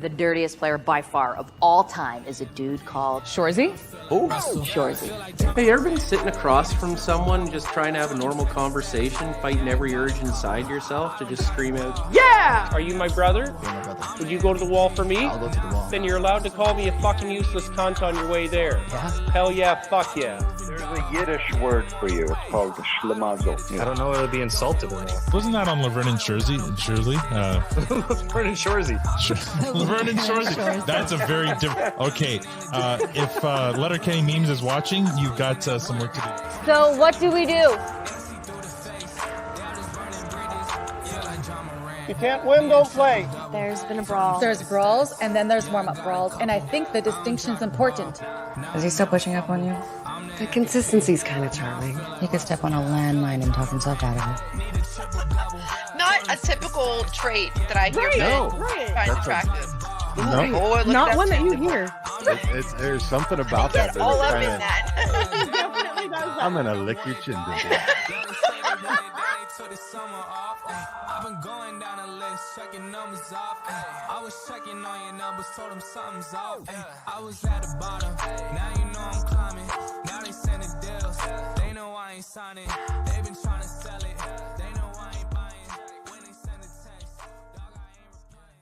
The dirtiest player by far of all time is a dude called Shorzy? Oh, Shorzy. hey, you ever been sitting across from someone just trying to have a normal conversation, fighting every urge inside yourself to just scream out, "Yeah! Are you my brother? You're my brother. Would you go to the wall for me?" I'll go to the wall. Then you're allowed to call me a fucking useless cunt on your way there. Yeah? Hell yeah, fuck yeah. There's a Yiddish word for you. It's called schlemazel. I don't know whether to be insulted or not. Wasn't that on Laverne and Shirley? Laverne and Shorzy. Laverne and Shirley. That's a very different. Okay, if Letterkenny Memes is watching, you've got some work to do. So what do we do? You can't win, don't play. There's been a brawl. There's brawls, and then there's warm-up brawls, and I think the distinction's important. Is he still pushing up on you? The consistency's kind of charming. He could step on a landmine and talk himself out of it. Not a typical trait that I hear men find attractive. No. Not one that you hear. There's something about that. All up in that. Definitely does that. I'm gonna lick your chin today. I've been going down a list, checking numbers off. I was checking on your numbers, told them something's off. I was at the bottom, now you know I'm climbing. Now they sending deals, they know I ain't signing. They've been trying to sell it, they know I ain't buying. When they send a text, dog, I ain't replying.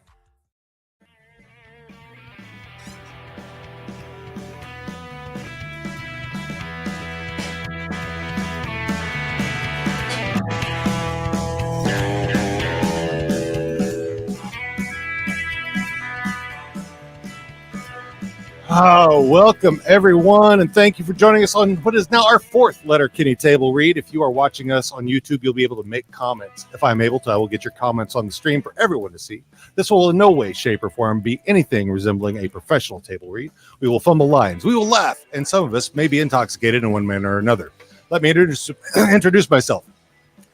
Oh, welcome everyone, and thank you for joining us on what is now our fourth Letterkenny table read. If you are watching us on YouTube, you'll be able to make comments. If I'm able to, I will get your comments on the stream for everyone to see. This will in no way, shape, or form be anything resembling a professional table read. We will fumble lines, we will laugh, and some of us may be intoxicated in one manner or another. Let me introduce myself.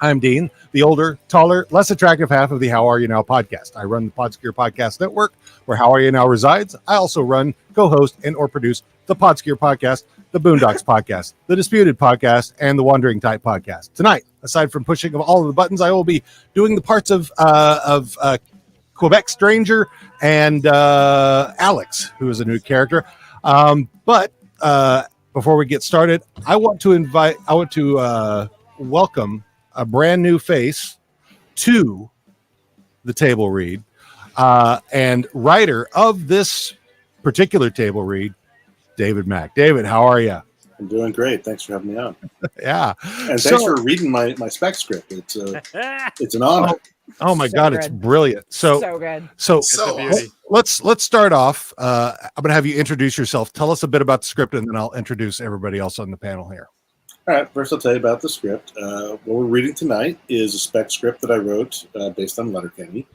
I'm Dean, the older, taller, less attractive half of the How Are You Now podcast. I run the Podskier Podcast Network, where How Are You Now resides. I also run, co-host, and or produce the Podskier Podcast, the Boondocks Podcast, the Disputed Podcast, and the Wandering Type Podcast. Tonight, aside from pushing of all of the buttons, I will be doing the parts of Quebec Stranger and Alex, who is a new character. But before we get started, I want to welcome a brand new face to the table read, and writer of this particular table read, David Mack. David, how are you? I'm doing great. Thanks for having me on. Yeah. And thanks for reading my spec script. It's an honor. Oh my God, good. it's brilliant. So good. So a beauty. let's start off. I'm going to have you introduce yourself. Tell us a bit about the script, and then I'll introduce everybody else on the panel here. All right, first I'll tell you about the script. What we're reading tonight is a spec script that I wrote based on Letterkenny.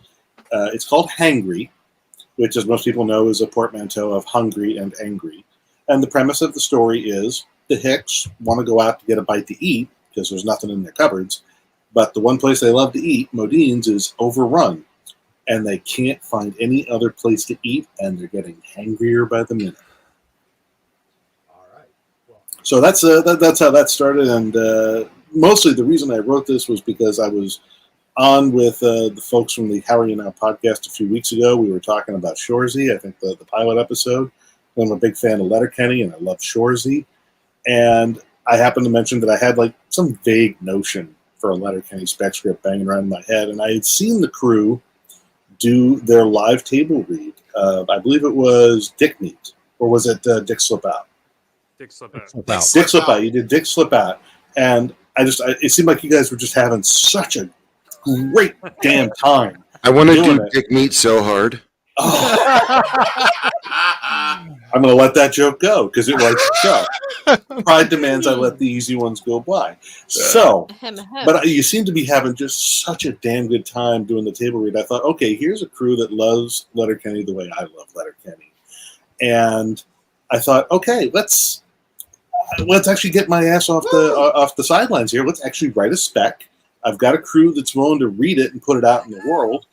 It's called Hangry, which, as most people know, is a portmanteau of hungry and angry. And the premise of the story is the Hicks want to go out to get a bite to eat because there's nothing in their cupboards, but the one place they love to eat, Modine's, is overrun, and they can't find any other place to eat, and they're getting hangrier by the minute. So that's how that started, and mostly the reason I wrote this was because I was on with the folks from the How Are You Now podcast a few weeks ago. We were talking about Shorzy, I think the pilot episode. I'm a big fan of Letterkenny, and I love Shorzy. And I happened to mention that I had like some vague notion for a Letterkenny spec script banging around in my head, and I had seen the crew do their live table read. I believe it was Dick Meat, or was it Dick Slip Out? Dick Slip Dick Slip Out. You did Dick Slip Out, and it seemed like you guys were just having such a great damn time. I want to do Dick Meat so hard. Oh. I'm going to let that joke go because it writes the show. Pride demands I let the easy ones go by. So, but you seem to be having just such a damn good time doing the table read. I thought, okay, here's a crew that loves Letterkenny the way I love Letterkenny, and I thought, okay, let's actually get my ass off the sidelines here. Let's actually write a spec. I've got a crew that's willing to read it and put it out in the world.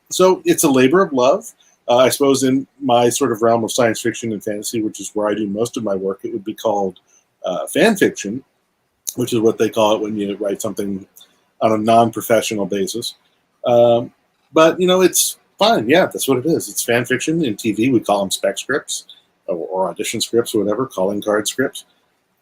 So it's a labor of love. I suppose in my sort of realm of science fiction and fantasy, which is where I do most of my work, it would be called fan fiction, which is what they call it when you write something on a non-professional basis. But, you know, it's Fine, yeah, that's what it is. It's fan fiction in TV. We call them spec scripts or audition scripts or whatever, calling card scripts.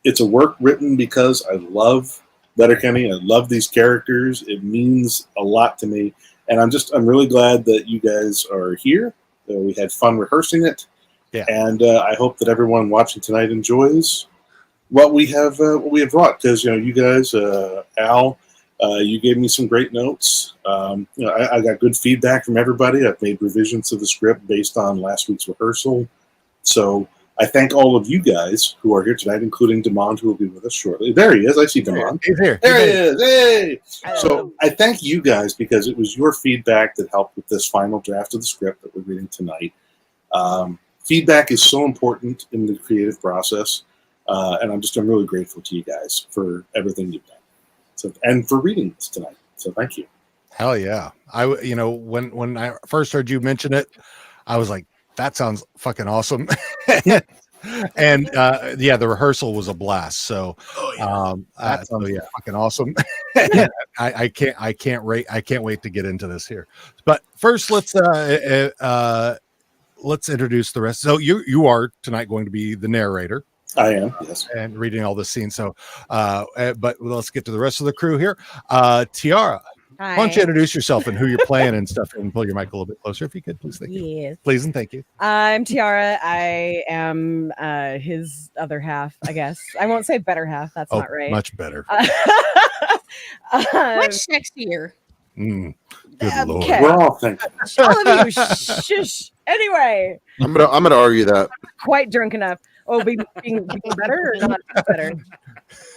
It's a work written because I love Letterkenny. I love these characters. It means a lot to me. And I'm really glad that you guys are here. We had fun rehearsing it. Yeah. And I hope that everyone watching tonight enjoys what we have brought. Because, you guys, Al, you gave me some great notes. I got good feedback from everybody. I've made revisions to the script based on last week's rehearsal. So I thank all of you guys who are here tonight, including Demond, who will be with us shortly. There he is. I see Demond. He's here. There he is. Hey! So I thank you guys because it was your feedback that helped with this final draft of the script that we're reading tonight. Feedback is so important in the creative process, and I'm really grateful to you guys for everything you've done. So, and for reading this tonight. So thank you. Hell yeah. When I first heard you mention it, I was like, that sounds fucking awesome. And the rehearsal was a blast. So fucking awesome. I can't wait to get into this here. But first let's introduce the rest. So you are tonight going to be the narrator. I am, yes. And reading all the scenes. So but let's get to the rest of the crew here. Tiara. Hi. Why don't you introduce yourself and who you're playing and stuff, and pull your mic a little bit closer if you could, please. Thank you. Yes. Please and thank you. I'm Tiara. I am his other half, I guess. I won't say better half. That's not right. Much better. Much sexier. Good Lord. Okay. We're all thinking. All of you, shush. Anyway, I'm gonna argue that. quite drunk enough. Oh, being better or not better?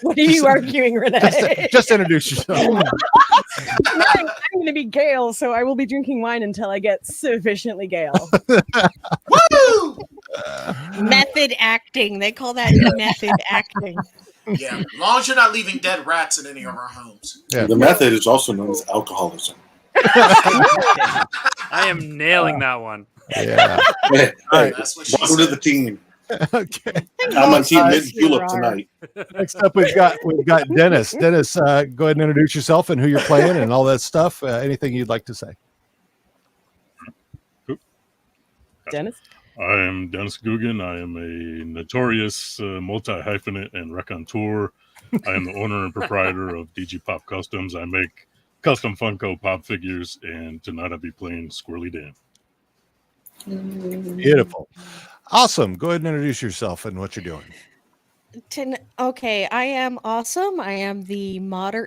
What are you arguing, Renee? Just introduce yourself. I'm going to be Gail, so I will be drinking wine until I get sufficiently Gail. Woo! Method acting. They call that method acting. Yeah, as long as you're not leaving dead rats in any of our homes. Yeah. The method is also known as alcoholism. I am nailing that one. Yeah. Hey, All right. That's what she welcome to said. the team. Okay. I'm on Team Mid Julep tonight. Next up, we've got Dennis. Dennis, go ahead and introduce yourself and who you're playing and all that stuff. Anything you'd like to say? Dennis? I am Dennis Guggen. I am a notorious multi-hyphenate and raconteur. I am the owner and proprietor of DG Pop Customs. I make custom Funko Pop figures, and tonight I'll be playing Squirrely Dan. Beautiful. Awesome. Go ahead and introduce yourself and what you're doing. Okay, I am awesome. I am the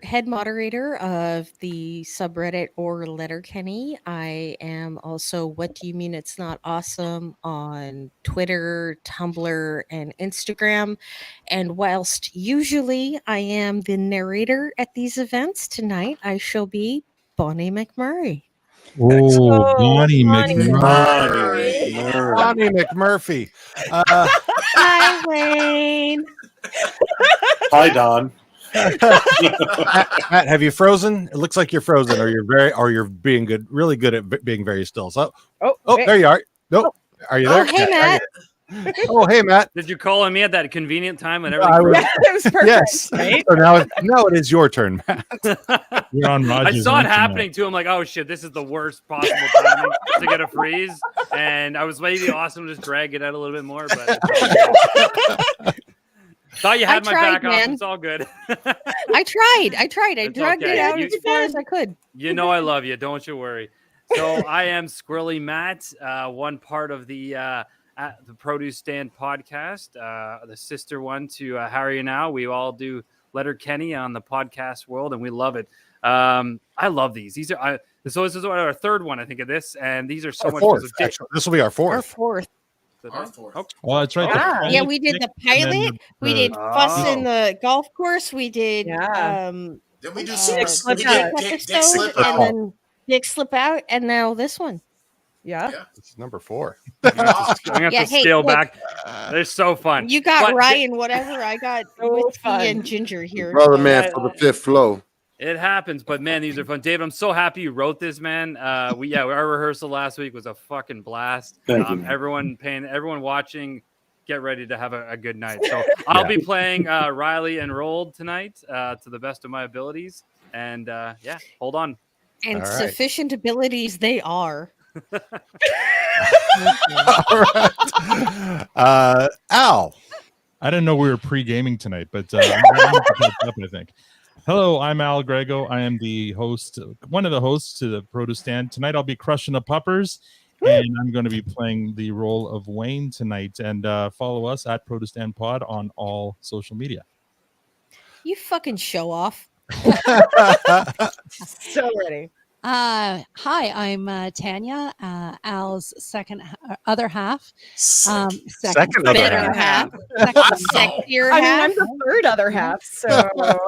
head moderator of the subreddit or Letterkenny. I am also What Do You Mean It's Not Awesome on Twitter, Tumblr, and Instagram. And whilst usually I am the narrator at these events, tonight I shall be Bonnie McMurray. Oh, Bonnie McMurray. Bonnie McMurphy. Hi, Wayne. Hi, Don. Matt, have you frozen? It looks like you're frozen, or you're being really good at being very still. So, there you are. Nope. Are you there? Oh, hey, Matt. Oh, hey, Matt. Did you call on me at that convenient time when Yeah, everything? it was perfect. Yes. Right? So now it is your turn, Matt. You're on I Rogers saw it Internet. happening too. I'm like, oh shit, this is the worst possible timing to get a freeze. And I was maybe awesome to just drag it out a little bit more, but thought you had my tried, back man. off. It's all good. I tried. I It's dragged okay. it out You- as far as I could. You know I love you. Don't you worry. So I am Squirrely Matt, one part of the Produce Stand podcast, the sister one to Harry and Al. We all do Letterkenny on the podcast world, and we love it. I love these. These are so this is our third one, I think, of this, and these are so much Fourth, fun. actually. This will be our fourth. Our fourth. Our fourth. Okay. Well, that's right. Ah. Yeah, we did the pilot. We did fuss in the golf course. We did Then we do Dick super. We Slip did Out. Dick Slip and Out. then Dick Slip Out, and now this one. Yeah. This is number 4. I'm gonna have to Yeah, hey, scale look. back. They're so fun. You got But Ryan, whatever. I got So whiskey fun. and ginger here. Brother man for the fifth flow. It happens, but man, these are fun. David, I'm so happy you wrote this, man. Our rehearsal last week was a fucking blast. Thank you. Everyone watching, get ready to have a good night. So I'll be playing Riley and Rolled tonight to the best of my abilities. And hold on. And All right. sufficient abilities they are. All right. Al. I didn't know we were pre-gaming tonight, but I'm to catch up, I think. Hello, I'm Al Grego. I am the host, one of the hosts to the Produce Stand. Tonight I'll be crushing the puppers, and I'm going to be playing the role of Wayne tonight. And follow us at Produce Stand Pod on all social media. You fucking show off. So ready. Hi, I'm Tanya, Al's other half. Second other half. Sexier I mean, half. I'm the third other half. So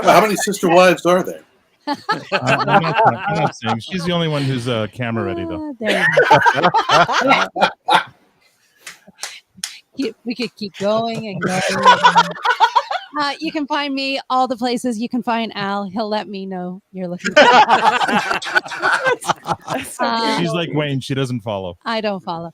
How many sister wives are there? I'm not saying. She's the only one who's camera ready, though. We could keep going and going. You can find me all the places. You can find Al. He'll let me know you're looking. She's like Wayne. She doesn't follow. I don't follow.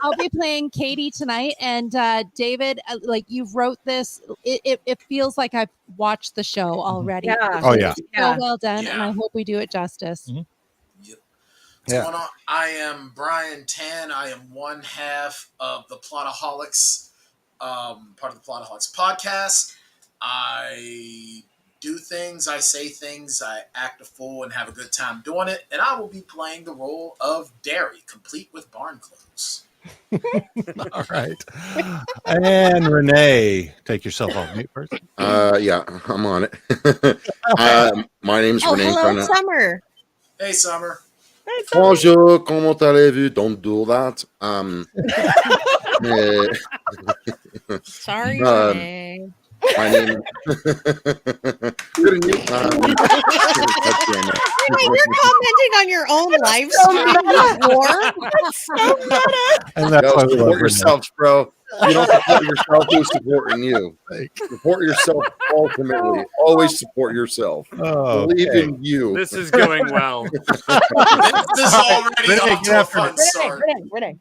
I'll be playing Katie tonight. And David, like you wrote this, it feels like I've watched the show already. Yeah. Oh, yeah. So well done. And I hope we do it justice. What's going on? I am Brian Tan. I am one half of the Plotaholics. Part of the Plotaholics podcast. I do things, I say things, I act a fool and have a good time doing it, and I will be playing the role of Derry, complete with barn clothes. All right. And Renee, take yourself off mute first. Yeah, I'm on it. My name's Renee. Hello, Summer. Hey, Summer. Bonjour, comment allez-vous? Don't do that. Sorry, Renee. My name. Renee, you're commenting on your own live stream before. And that's why we love support Renee. yourselves, bro. You don't support yourself, who's supporting you? Support yourself ultimately. Always support yourself. Oh, Believe okay. in you. This is going well. This is already Renee, off get to a after fun it. start.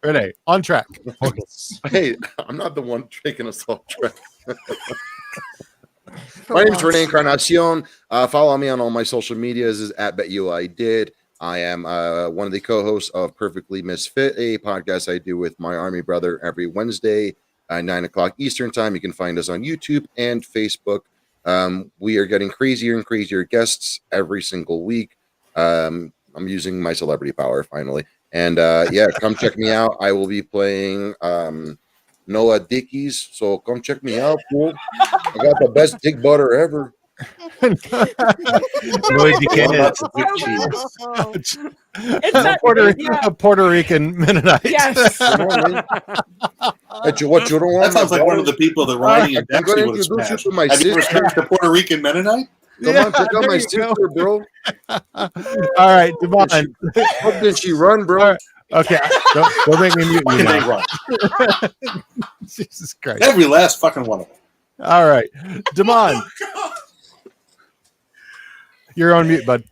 Renee, on track. Hey, I'm not the one taking us off track. My name is Renee Encarnacion. Follow me on all my social medias is at BetYouIDid. I am one of the co-hosts of Perfectly Misfit, a podcast I do with my army brother every Wednesday at 9 o'clock Eastern time. You can find us on YouTube and Facebook. We are getting crazier and crazier guests every single week. I'm using my celebrity power finally. And yeah, come check me out. I will be playing Noah Dickies. So come check me out, fool. I got the best dick butter ever. A Puerto Rican Mennonite. Yes. What you don't want? That sounds like one of the people that Ronnie and Dexter would have smashed. Have you ever smashed a Puerto Rican Mennonite? Come on, check out my sister, bro. All right, Devon. How did she run, bro? Okay, don't make me mute you now. Jesus Christ. Every last fucking one of them. All right, Damon. You're on mute, bud.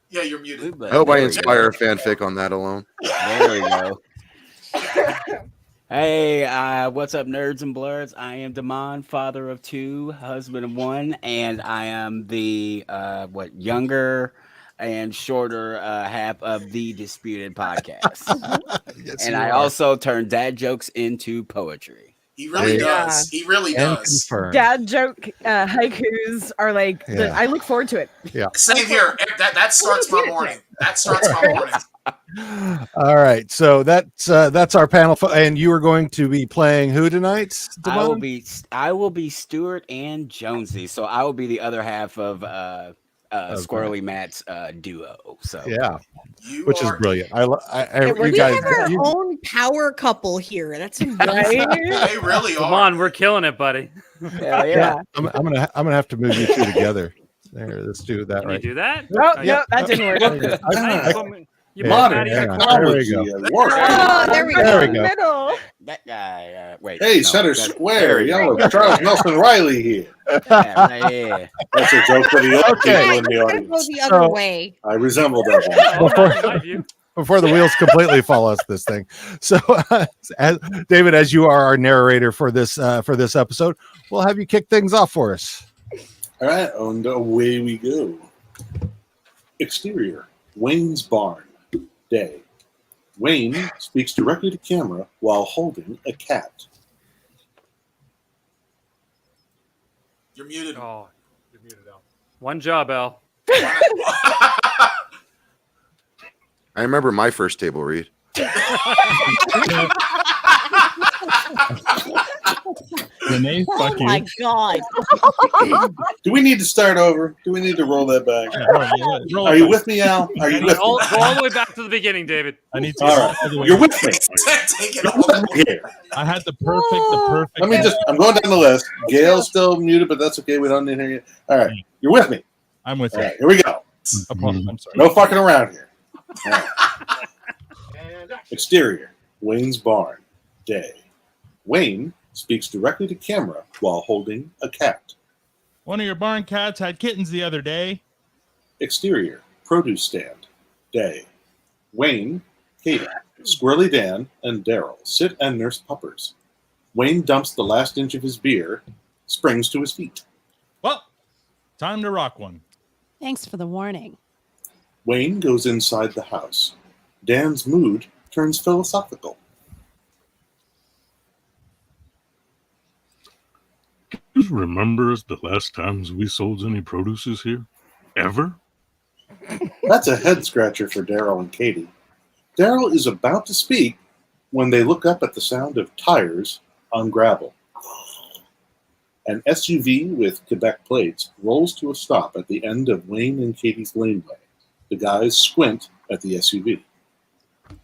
Yeah, you're muted. I hope I inspire a fanfic on that alone. There we go. Hey, what's up, nerds and blurs? I am Damon, father of two, husband of one, and I am the younger and shorter half of the Disputed podcast. Yes, and I also turn dad jokes into poetry. He really does. He really does. Dad joke haikus are like, I look forward to it. Yeah. Same here. That starts my morning. That starts my morning. All right, so that's our panel, and you are going to be playing who tonight? Devon? I will be Stuart and Jonesy, so I will be the other half of Squirrely Matt's duo. So yeah, which is brilliant. We you guys, have our own power couple here. That's amazing. They really Come are. on, we're killing it, buddy. Hell yeah. I'm gonna have to move you two together. There, let's do that. Can right. you do that? Oh, no, that didn't work. Modern There we go. Oh, there we go. There we go. Middle. That guy, wait. Hey, no, Center that's- Square. Yo, Charles Nelson Riley here. Yeah. That's a joke for the old Okay. people in the Go audience. the other way. I resemble that one. Before the wheels completely fall off this thing. So, David, as you are our narrator for this episode, we'll have you kick things off for us. All right, and away we go. Exterior, Wayne's barn. Day. Wayne speaks directly to camera while holding a cat. You're muted. Oh, you're muted, Al. One job, Al. I remember my first table read. Renee, fuck you. My God. Do we need to start over? Do we need to roll that back? Roll Are you with me, Al? Are you with Go me? all the way back to the beginning, David. I need to. All right. You're with me. Take it all. Here. I had the perfect. Let me just. I'm going down the list. Gail's still muted, but that's okay. We don't need to hear you. All right. You're with me. I'm with All you. right. Here we go. I'm sorry. No fucking around here. All right. Exterior. Wayne's barn. Day. Wayne speaks directly to camera while holding a cat. One of your barn cats had kittens the other day. Exterior. Produce stand. Day. Wayne, Katie, Squirrely Dan, and Daryl sit and nurse puppers. Wayne dumps the last inch of his beer, springs to his feet. Well, time to rock one. Thanks for the warning. Wayne goes inside the house. Dan's mood turns philosophical. Do you remember the last times we sold any produces here? Ever? That's a head scratcher for Daryl and Katie. Daryl is about to speak when they look up at the sound of tires on gravel. An SUV with Quebec plates rolls to a stop at the end of Wayne and Katie's laneway. The guys squint at the SUV.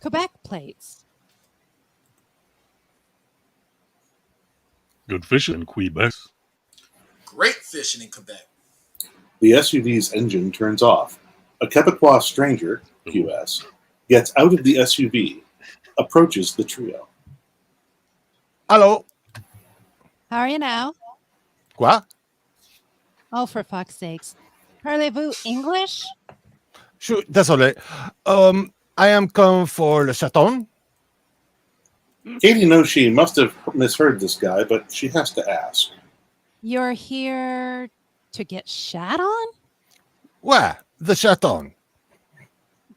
Quebec plates. Good fishing in Quebec. Great fishing in Quebec. The SUV's engine turns off. A Quebecois stranger, QS, gets out of the SUV, approaches the trio. Hello. How are you now? Quoi? Oh, for fuck's sakes. Parlez-vous English? Désolé. I am come for le chaton. Katie knows she must have misheard this guy, but she has to ask. You're here to get shat on? Ouais, the chaton.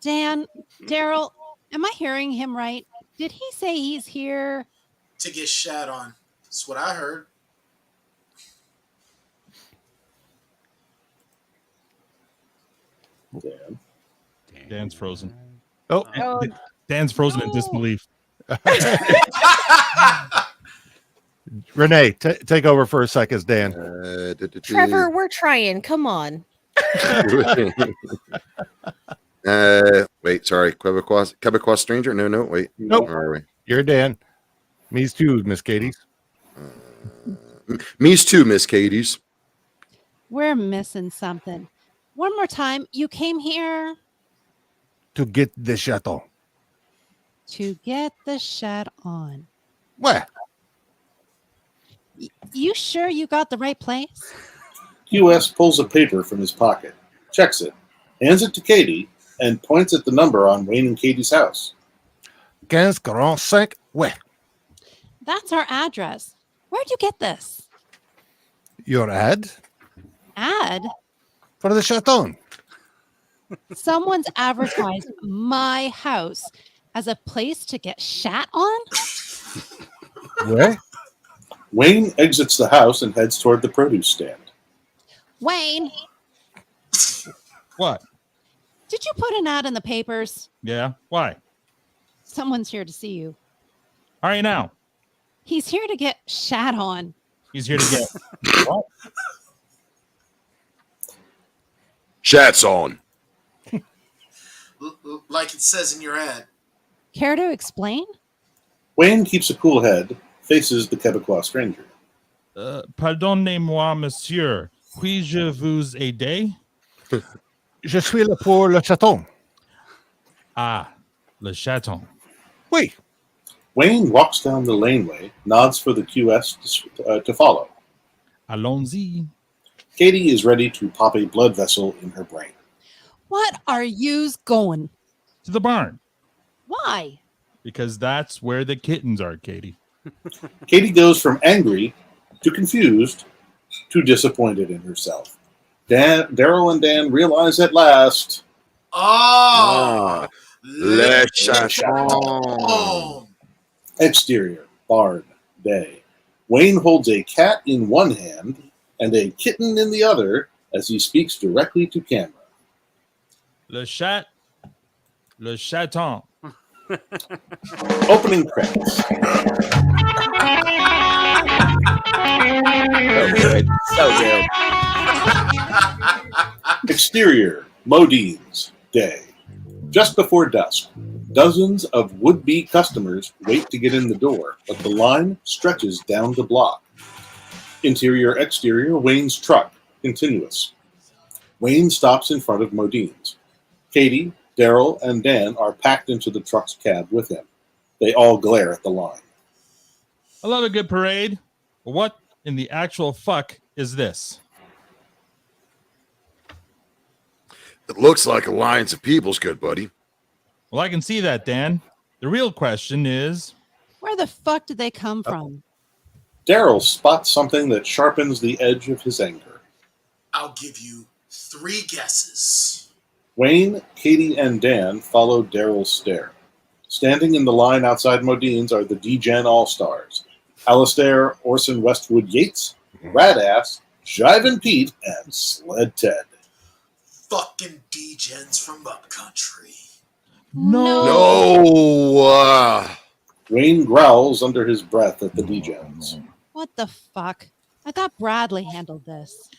Dan, Daryl, am I hearing him right? Did he say he's here? To get shat on. That's what I heard. Dan. Dan's frozen. Oh, Dan's frozen in disbelief. Renee, take over for a second, Dan. Trevor, we're trying. Come on. Wait, sorry. Quebecois stranger? No, wait. Nope. Where are we? You're Dan. Me's too, Miss Katie's. Me's too, Miss Katie's. We're missing something. One more time. You came here To get the chaton. to get the shat on. Ouais. You sure you got the right place? QS pulls a paper from his pocket, checks it, hands it to Katie, and points at the number on Wayne and Katie's house. 1545, ouais. That's our address. Where'd you get this? Your ad Ad? for the chaton. Someone's advertised my house as a place to get shat on? Ouais. Wayne exits the house and heads toward the produce stand. Wayne, What? did you put an ad in the papers? Yeah. Why? Someone's here to see you. All right, now. He's here to get shat on. He's here to get what? Shat's on. Like it says in your ad. Care to explain? Wayne keeps a cool head, faces the Quebecois stranger. Pardonnez-moi, monsieur. Puis-je vous aider? Je suis là pour le chaton. Ah, le chaton. Oui. Wayne walks down the laneway, nods for the QS to follow. Allons-y. Katie is ready to pop a blood vessel in her brain. What are yous going? To the barn. Why? Because that's where the kittens are, Katie. Katie goes from angry to confused to disappointed in herself. Daryl and Dan realize at last. Oh, Le Chaton. Exterior, barn, day. Wayne holds a cat in one hand and a kitten in the other as he speaks directly to camera. Le chaton. Opening credits. So good. Exterior, Modine's, day. Just before dusk, dozens of would-be customers wait to get in the door, but the line stretches down the block. Interior, exterior, Wayne's truck, continuous. Wayne stops in front of Modine's. Katie, Daryl, and Dan are packed into the truck's cab with him. They all glare at the line. I love a good parade. What in the actual fuck is this? It looks like Alliance of People's good, buddy. Well, I can see that, Dan. The real question is, Where the fuck did they come from? Daryl spots something that sharpens the edge of his anger. I'll give you 3 guesses. Wayne, Katie, and Dan follow Daryl's stare. Standing in the line outside Modine's are the D-Gen All-Stars. Alistair, Orson Westwood Yates, Radass, Jivin' Pete, and Sled Ted. Fucking D-Gens from Upcountry. No. Wayne growls under his breath at the D-Gens. What the fuck? I thought Bradley handled this.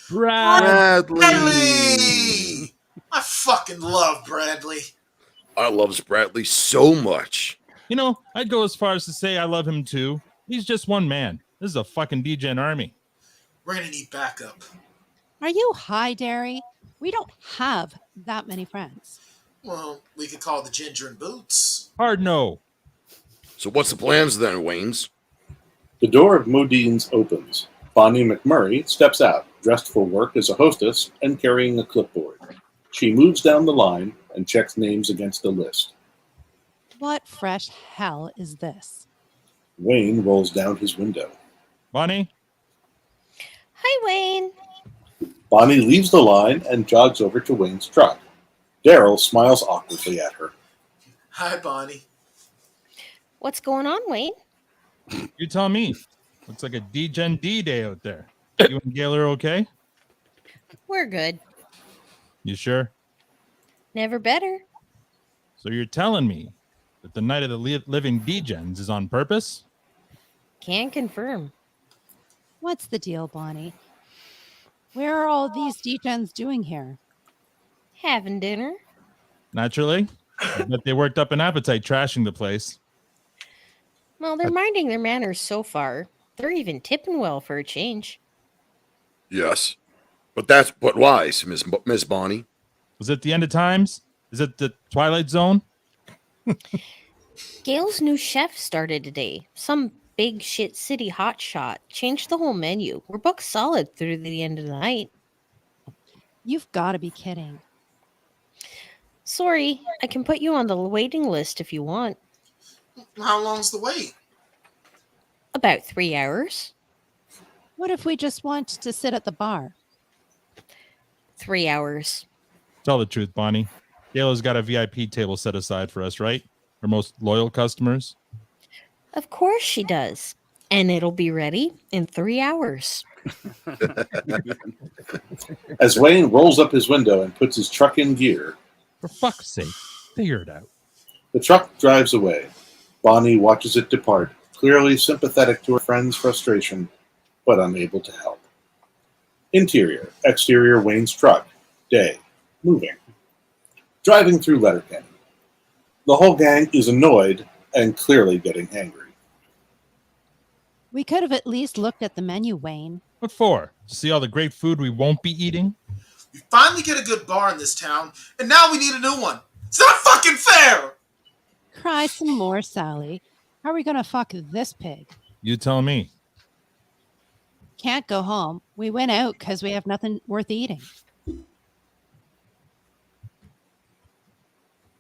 Bradley. I fucking love Bradley. I loves Bradley so much. you know, I'd go as far as to say I love him too. He's just one man. This is a fucking D-Gen army. We're gonna need backup. Are you high, Derry? We don't have that many friends. Well, we could call the Ginger and Boots. Hard no. So what's the plans then, Waynes? The door of Modine's opens. Bonnie McMurray steps out, dressed for work as a hostess and carrying a clipboard. She moves down the line and checks names against a list. What fresh hell is this? Wayne rolls down his window. Bonnie? Hi, Wayne. Bonnie leaves the line and jogs over to Wayne's truck. Daryl smiles awkwardly at her. Hi, Bonnie. What's going on, Wayne? You tell me. Looks like a D-Gen D-Day out there. You and Gail are okay? We're good. You sure? Never better. So you're telling me that the Night of the Living D-Gens is on purpose? Can confirm. What's the deal, Bonnie? Where are all these D-Gens doing here? Having dinner. Naturally. I bet they worked up an appetite trashing the place. Well, they're minding their manners so far. They're even tipping well for a change. Yes. But why, Miss Bonnie? Was it the end of times? Is it the Twilight Zone? Gail's new chef started today. Some big shit city hotshot. Changed the whole menu. We're booked solid through the end of the night. You've got to be kidding. Sorry, I can put you on the waiting list if you want. How long's the wait? About 3 hours. What if we just want to sit at the bar? 3 hours. Tell the truth, Bonnie. Gail has got a VIP table set aside for us, right? Our most loyal customers. Of course she does. And it'll be ready in 3 hours. As Wayne rolls up his window and puts his truck in gear, for fuck's sake, figure it out. The truck drives away. Bonnie watches it depart, clearly sympathetic to her friend's frustration, but unable to help. Interior, exterior Wayne's truck. Day. Moving. Driving through Letterkenny. The whole gang is annoyed and clearly getting angry. We could have at least looked at the menu, Wayne. What for? To see all the great food we won't be eating? We finally get a good bar in this town, and now we need a new one. It's not fucking fair! Cry some more, Sally. How are we going to fuck this pig? You tell me. Can't go home. We went out because we have nothing worth eating.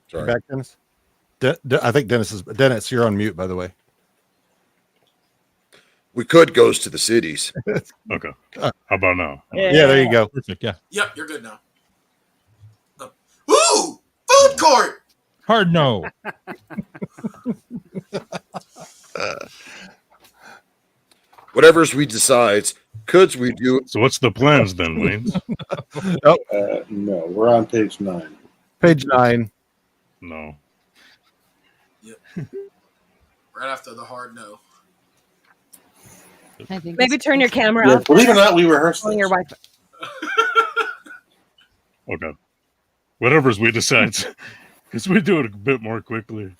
Sorry. Back, Dennis. I think Dennis, you're on mute, by the way. We could goes to the cities. Okay. How about now? Yeah, there you go. Perfect, yeah. Yep, you're good now. Ooh! Food court! Hard no. Whatever we decides, could we do? So what's the plans then, Wayne? No, we're on page 9. Page 9. No. Right after the hard no. I think Maybe turn your camera Yeah, off. believe it or not, we rehearsed On this. your Wi-Fi. Okay. Whatever's we decide, because we do it a bit more quickly.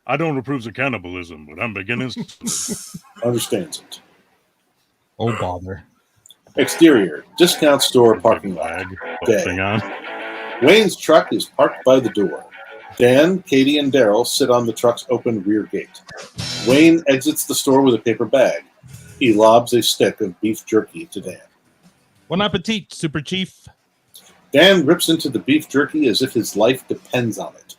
I don't approve of cannibalism, but I'm beginning to. Understands it. Oh, bother. Exterior, discount store parking lot. Day. Thing on. Wayne's truck is parked by the door. Dan, Katie, and Daryl sit on the truck's open rear gate. Wayne exits the store with a paper bag. He lobs a stick of beef jerky to Dan. Bon appetit, Super Chief. Dan rips into the beef jerky as if his life depends on it.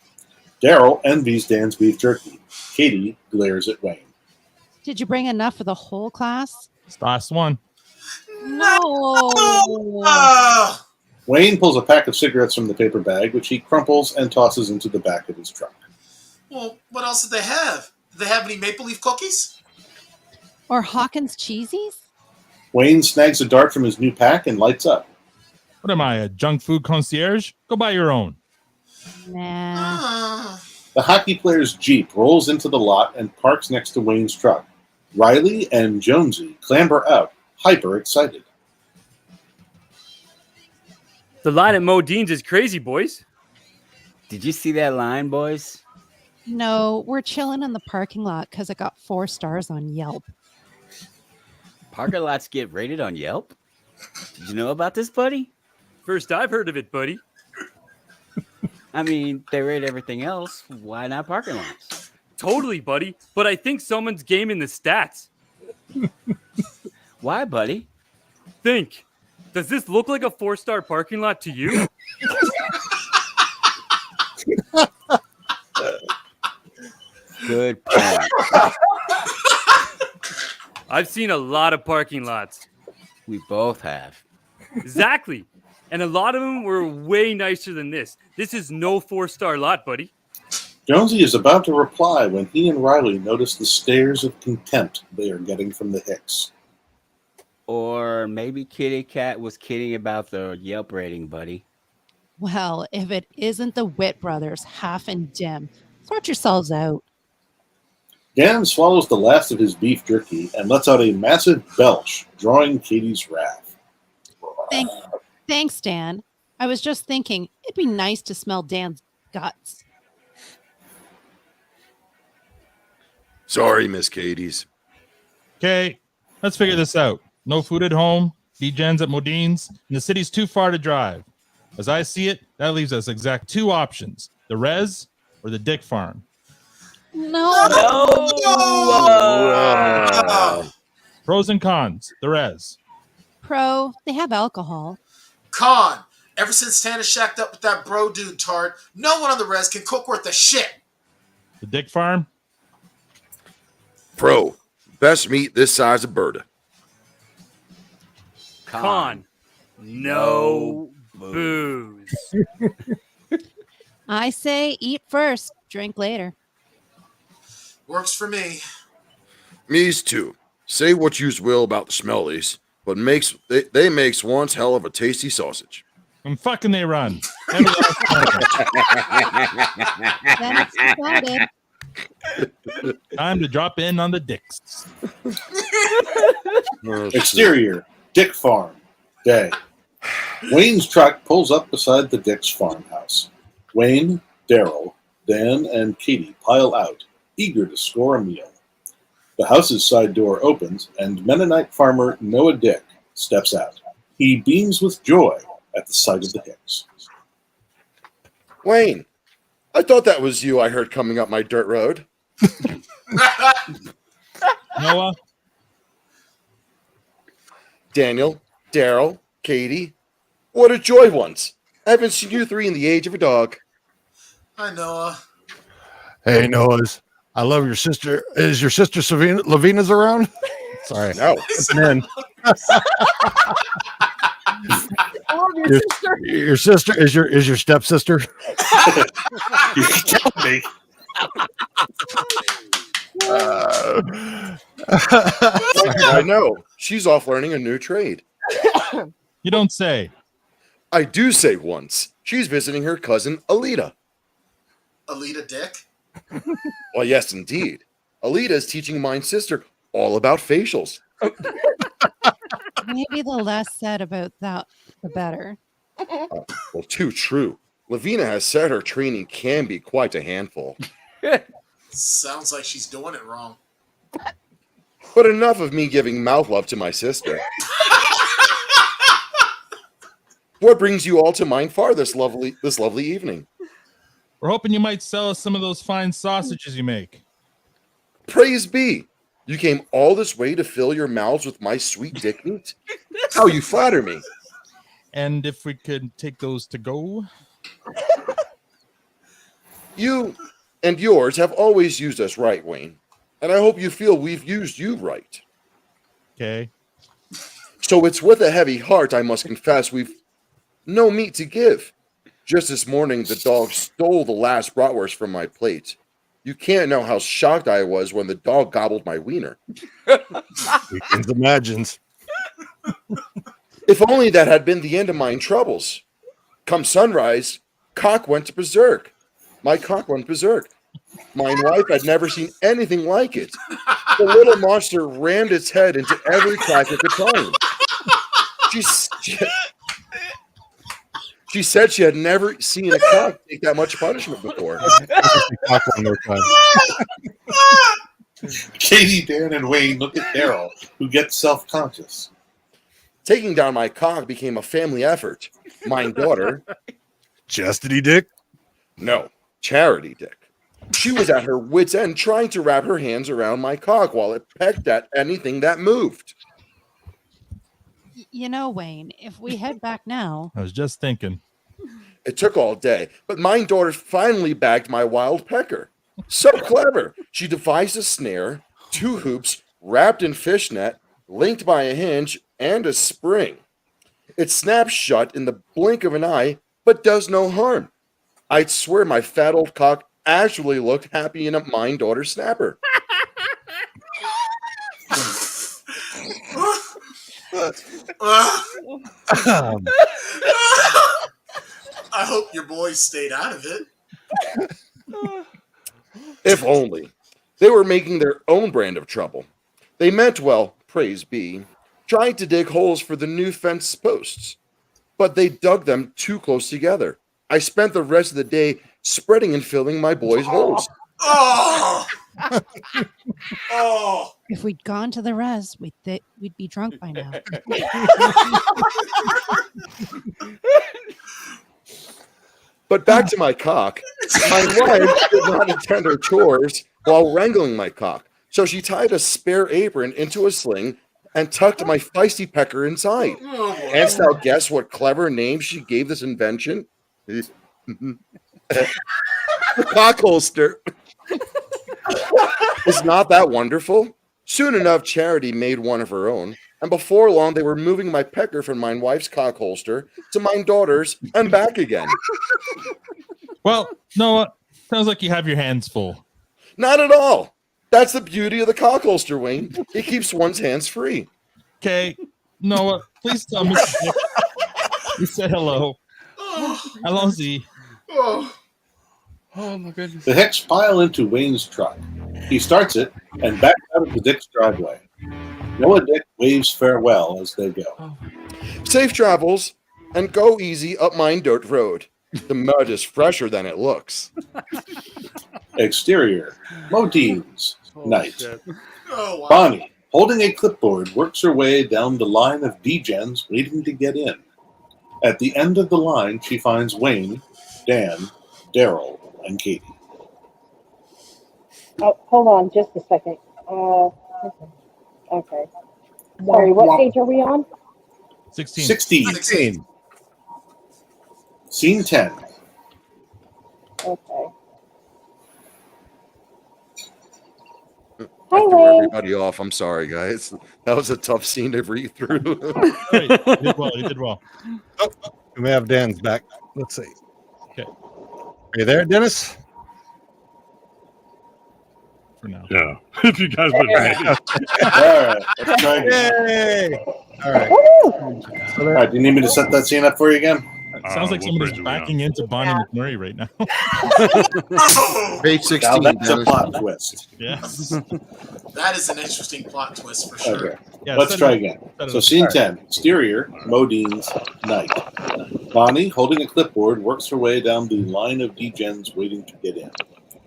Daryl envies Dan's beef jerky. Katie glares at Wayne. Did you bring enough for the whole class? It's the last one. No. Wayne pulls a pack of cigarettes from the paper bag, which he crumples and tosses into the back of his truck. Well, what else did they have? Did they have any maple leaf cookies? Or Hawkins cheesies? Wayne snags a dart from his new pack and lights up. What am I, a junk food concierge? Go buy your own. Nah. The hockey player's Jeep rolls into the lot and parks next to Wayne's truck. Riley and Jonesy clamber out, hyper excited. The line at Modine's is crazy, boys. Did you see that line, boys? No, we're chilling in the parking lot because it got 4 stars on Yelp. Parking lots get rated on Yelp? Did you know about this, buddy? First I've heard of it, buddy. I mean, they rate everything else. Why not parking lots? Totally, buddy. But I think someone's gaming the stats. Why, buddy? Think. Does this look like a 4-star parking lot to you? Good point. I've seen a lot of parking lots. We both have. Exactly. And a lot of them were way nicer than this. This is no 4-star lot, buddy. Jonesy is about to reply when he and Riley notice the stares of contempt they are getting from the Hicks. Or maybe Kitty Cat was kidding about the Yelp rating, buddy. Well, if it isn't the Witt brothers, Half and Dim, sort yourselves out. Dan swallows the last of his beef jerky and lets out a massive belch, drawing Katie's wrath. Thanks, Dan. I was just thinking it'd be nice to smell Dan's guts. Sorry, Miss Katie's. Okay, let's figure this out. No food at home, degens at Modine's, and the city's too far to drive. As I see it, that leaves us exact 2 options: the res or the dick farm. No. Pros and cons, the res. Pro, they have alcohol. Con. Ever since Tanner shacked up with that bro dude tart, no one on the res can cook worth a shit. The dick farm. Pro, best meat this size of Berta. Con. No booze. I say eat first, drink later. Works for me. Me's too. Say what yous will about the smellies, but they makes one hell of a tasty sausage. And fucking they run. Every last That's decided. time to drop in on the dicks. Exterior, Dick Farm. Day. Wayne's truck pulls up beside the Dick's farmhouse. Wayne, Daryl, Dan, and Katie pile out, eager to score a meal. The house's side door opens, and Mennonite farmer Noah Dick steps out. He beams with joy at the sight of the Hicks. Wayne, I thought that was you I heard coming up my dirt road. Noah, Daniel, Daryl, Katie, what a joy once. I haven't seen you 3 in the age of a dog. Hi, Noah. Hey, Noah's. I love your sister. Is your sister Lavina's around? Sorry. No. Listen in. called your sister. Your sister is your stepsister. You tell me. I know. She's off learning a new trade. You don't say. I do say once. She's visiting her cousin Alita. Alita Dick? Well, yes, indeed. Alita is teaching my sister all about facials. Maybe the less said about that, the better. Well, too true. Lavina has said her training can be quite a handful. Sounds like she's doing it wrong. But enough of me giving mouth love to my sister. What brings you all to Mine Far this lovely evening? We're hoping you might sell us some of those fine sausages you make. Praise be. You came all this way to fill your mouths with my sweet dick meat? How you flatter me. And if we could take those to go? You and yours have always used us right, Wayne. And I hope you feel we've used you right. Okay. So it's with a heavy heart, I must confess, we've no meat to give. Just this morning, the dog stole the last bratwurst from my plate. You can't know how shocked I was when the dog gobbled my wiener. Weekends imagines. If only that had been the end of mine troubles. Come sunrise, cock went berserk. My cock went berserk. Mine wife had never seen anything like it. The little monster rammed its head into every crack it could find. She said she had never seen a cock take that much punishment before. Cock one more time. Katie, Dan, and Wayne look at Daryl, who gets self-conscious. Taking down my cock became a family effort. My daughter... Chastity Dick? No, Charity Dick. She was at her wit's end trying to wrap her hands around my cock while it pecked at anything that moved. You know, Wayne, if we head back now... I was just thinking. It took all day, but my daughter finally bagged my wild pecker. So clever. She devised a snare, 2 hoops wrapped in fishnet, linked by a hinge, and a spring. It snaps shut in the blink of an eye, but does no harm. I'd swear my fat old cock actually looked happy in a mine daughter snapper. I hope your boys stayed out of it. If only. They were making their own brand of trouble. They meant well, praise be, trying to dig holes for the new fence posts. But they dug them too close together. I spent the rest of the day spreading and filling my boys' holes. Oh! Oh! If we'd gone to the res, we'd be drunk by now. But back to my cock. My wife did not attend her chores while wrangling my cock, so she tied a spare apron into a sling and tucked my feisty pecker inside. Canst thou guess what clever name she gave this invention? The cock holster. Is not that wonderful? Soon enough, Charity made one of her own, and before long they were moving my pecker from my wife's cock holster to my daughter's and back again. Well, Noah, sounds like you have your hands full. Not at all. That's the beauty of the cock holster, Wayne. It keeps one's hands free. Okay, Noah, please tell me you said hello. Allons-y. Oh. Oh my goodness. The Hicks pile into Wayne's truck. He starts it and backs out of the Dick's driveway. Noah Dick waves farewell as they go. Safe travels, and go easy up Mine Dirt Road. The mud is fresher than it looks. Exterior, Modines, night. Oh, wow. Bonnie, holding a clipboard, works her way down the line of degens waiting to get in. At the end of the line, she finds Wayne, Dan, Daryl, and Katie. Oh, hold on just a second. Okay. Sorry, what page are we on? 16. 16. Scene 10. Okay. I Hi, threw Wayne. everybody off. I'm sorry, guys. That was a tough scene to read through. Right. You did well. You did well. We may have Dan's back. Let's see. Okay. Are you there, Dennis? For now. Yeah. If you guys would ready. All right. Let's try again. Yay! All right. All right. Do you need me to set that scene up for you again? Sounds like what somebody's page are we backing on? into Bonnie McMurray right now. Page 16. Now that's a Dennis. plot twist. Yes. That is an interesting plot twist for sure. Okay. Yeah, Let's set try it- again. set it So up. scene 10, exterior, Modine's night. Bonnie, holding a clipboard, works her way down the line of degens waiting to get in.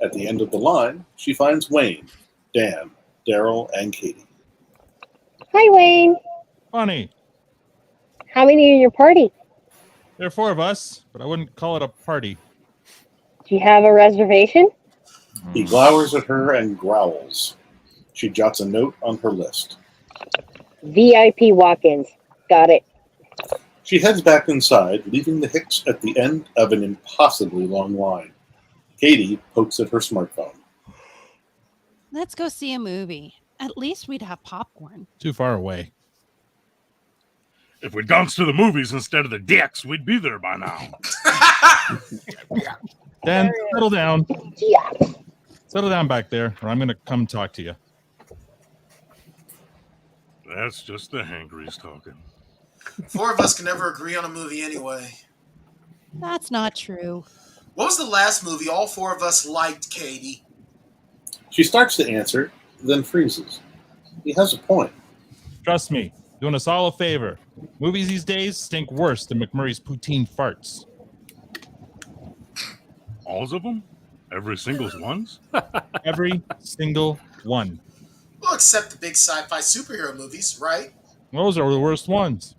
At the end of the line, she finds Wayne, Dan, Daryl, and Katie. Hi, Wayne. Bonnie, How many are in your party? there are 4 of us, but I wouldn't call it a party. Do you have a reservation? He glowers at her and growls. She jots a note on her list. VIP walk-ins. Got it. She heads back inside, leaving the Hicks at the end of an impossibly long line. Katie pokes at her smartphone. Let's go see a movie. At least we'd have popcorn. Too far away. If we'd gone to the movies instead of the dicks, we'd be there by now. Dan, settle down. Yeah. Settle down back there, or I'm going to come talk to you. That's just the Hangrys talking. 4 of us can never agree on a movie anyway. That's not true. What was the last movie all 4 of us liked, Katie? She starts to answer, then freezes. He has a point. Trust me, doing us all a favor. Movies these days stink worse than McMurray's poutine farts. All of them? Every single's ones? Every single one. Well, except the big sci-fi superhero movies, right? Those are the worst ones.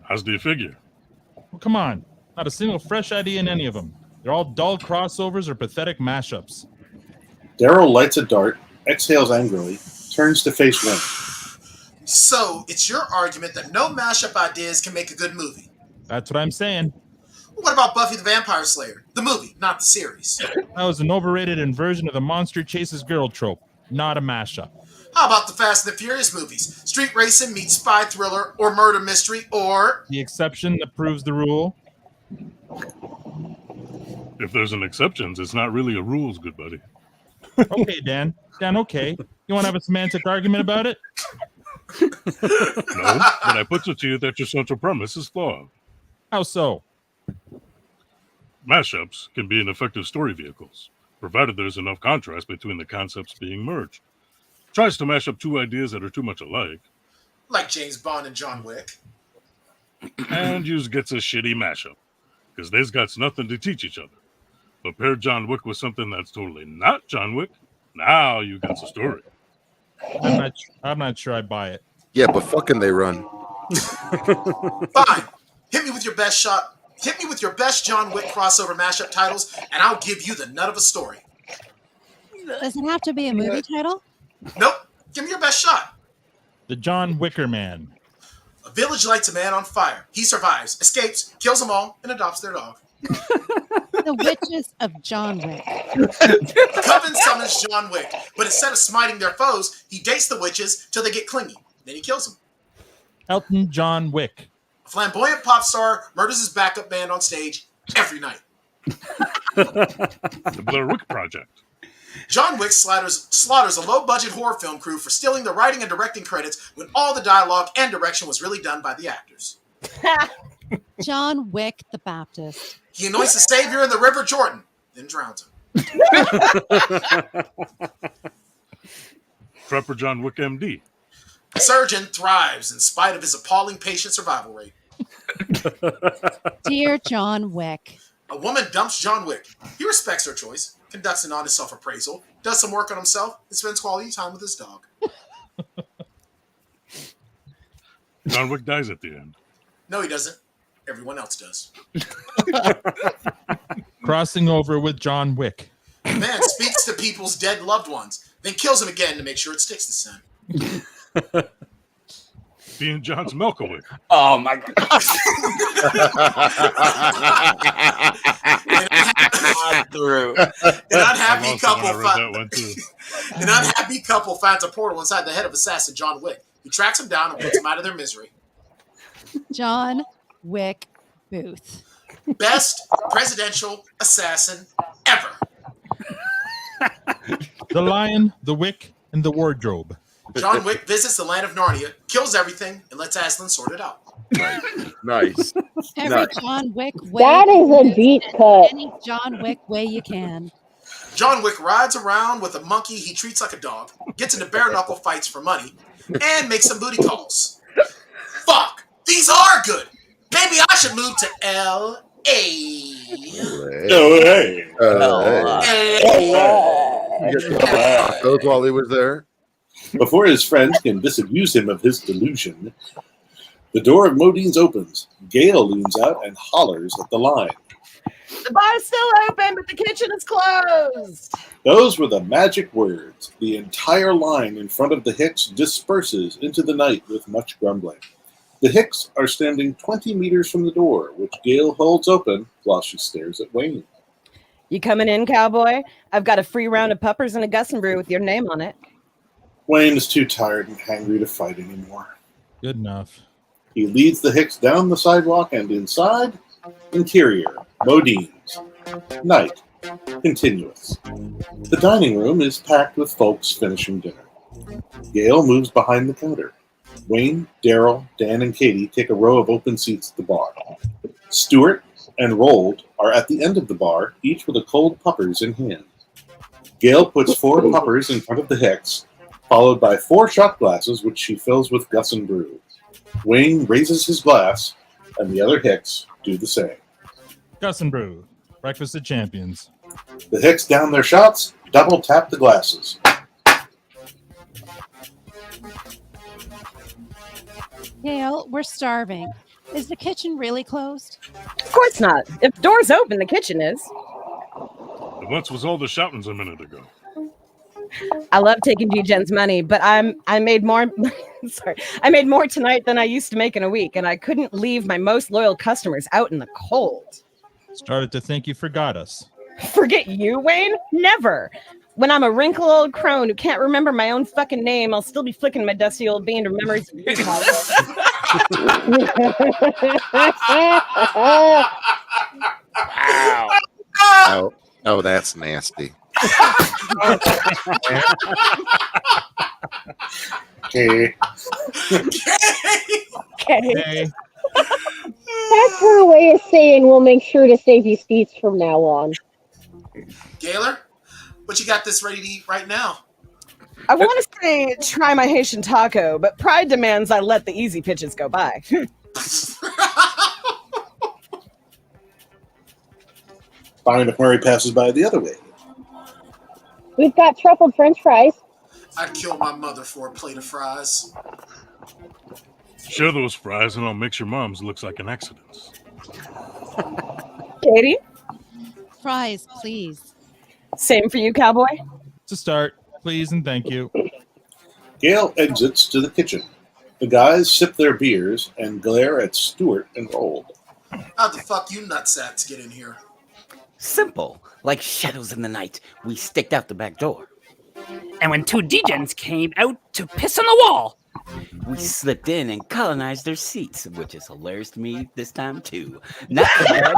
How's do you figure? Well, come on. Not a single fresh idea in any of them. They're all dull crossovers or pathetic mashups. Daryl lights a dart, exhales angrily, turns to face Wayne. So, it's your argument that no mashup ideas can make a good movie. That's what I'm saying. What about Buffy the Vampire Slayer? The movie, not the series. That was an overrated inversion of the monster chases girl trope, not a mashup. How about the Fast and the Furious movies? Street racing meets spy thriller or murder mystery or... The exception that proves the rule. If there's an exceptions, it's not really a rules, good buddy. Okay, Dan. Dan, okay. You want to have a semantic argument about it? No, but I put it to you that your central premise is flawed. How so? Mashups can be ineffective story vehicles, provided there's enough contrast between the concepts being merged. Tries to mash up 2 ideas that are too much alike, Like James Bond and John Wick. and you gets a shitty mashup, because they's got nothing to teach each other. But pair John Wick with something that's totally not John Wick, now you got a story. I'm not sure I buy it. Yeah, but fucking they run. Fine. Hit me with your best shot. Hit me with your best John Wick crossover mashup titles, and I'll give you the nut of a story. Does it have to be a movie title? Nope. Give me your best shot. The John Wicker Man. A village lights a man on fire. He survives, escapes, kills them all, and adopts their dog. The Witches of John Wick. Coven summons John Wick, but instead of smiting their foes, he dates the witches till they get clingy. Then he kills them. Elton John Wick. A flamboyant pop star murders his backup band on stage every night. The Blair Wick Project. John Wick slaughters a low-budget horror film crew for stealing the writing and directing credits when all the dialogue and direction was really done by the actors. John Wick the Baptist. He anoints the savior in the River Jordan, then drowns him. Trapper John Wick MD. The surgeon thrives in spite of his appalling patient survival rate. Dear John Wick. A woman dumps John Wick. He respects her choice, conducts an honest self-appraisal, does some work on himself, and spends quality time with his dog. John Wick dies at the end. No, he doesn't. Everyone else does. Crossing over with John Wick. The man speaks to people's dead loved ones, then kills them again to make sure it sticks to scent. Being John's Malkowick. Oh my god. An unhappy couple that one too. An unhappy couple finds a portal inside the head of assassin John Wick. He tracks him down and puts him out of their misery. John Wick Booth. Best presidential assassin ever. The Lion, the Wick, and the Wardrobe. John Wick visits the land of Narnia, kills everything, and lets Aslan sort it out. Nice. Every Nice. John Wick way. That is a deep cut. Any John Wick way you can. John Wick rides around with a monkey he treats like a dog, gets into bare knuckle fights for money, and makes some booty calls. Fuck! These are good! Maybe I should move to L.A. Tacos while he was there. Before his friends can disabuse him of his delusion, the door of Modine's opens. Gale leans out and hollers at the line. The bar's still open, but the kitchen is closed. Those were the magic words. The entire line in front of the Hicks disperses into the night with much grumbling. The Hicks are standing 20 meters from the door, which Gale holds open while she stares at Wayne. You coming in, cowboy? I've got a free round of puppers and a Gus and Brew with your name on it. Wayne is too tired and hangry to fight anymore. Good enough. He leads the Hicks down the sidewalk and inside. Interior, Modine's. Night, continuous. The dining room is packed with folks finishing dinner. Gale moves behind the counter. Wayne, Daryl, Dan, and Katie take a row of open seats at the bar. Stuart and Rold are at the end of the bar, each with a cold puppers in hand. Gale puts 4 puppers in front of the Hicks, followed by 4 shot glasses, which she fills with Gus and Brew. Wayne raises his glass, and the other Hicks do the same. Gus and Brew, breakfast of champions. The Hicks down their shots, double tap the glasses. Gail, we're starving. Is the kitchen really closed? Of course not. If the door's open, the kitchen is. What was all the shoutings a minute ago? I love taking G-Gen's money, but I made more I made more tonight than I used to make in a week, and I couldn't leave my most loyal customers out in the cold. Started to think you forgot us. Forget you, Wayne? Never. When I'm a wrinkled old crone who can't remember my own fucking name, I'll still be flicking my dusty old bean to memories of your house. Wow. Oh, that's nasty. Okay. Okay. That's her way of saying we'll make sure to save you seats from now on. Gaylor, what you got this ready to eat right now? I want to say try my Haitian taco, but pride demands I let the easy pitches go by. Barney McMurray passes by the other way. We've got truffled French fries. I'd kill my mother for a plate of fries. Share those fries and I'll make your mom's looks like an accident. Katie? Fries, please. Same for you, cowboy? To start, please and thank you. Gale exits to the kitchen. The guys sip their beers and glare at Stuart and Rold. How the fuck you nutsacks get in here? Simple. Like shadows in the night, we sticked out the back door. And when 2 degens came out to piss on the wall, we slipped in and colonized their seats, which is hilarious to me this time, too. Not bad.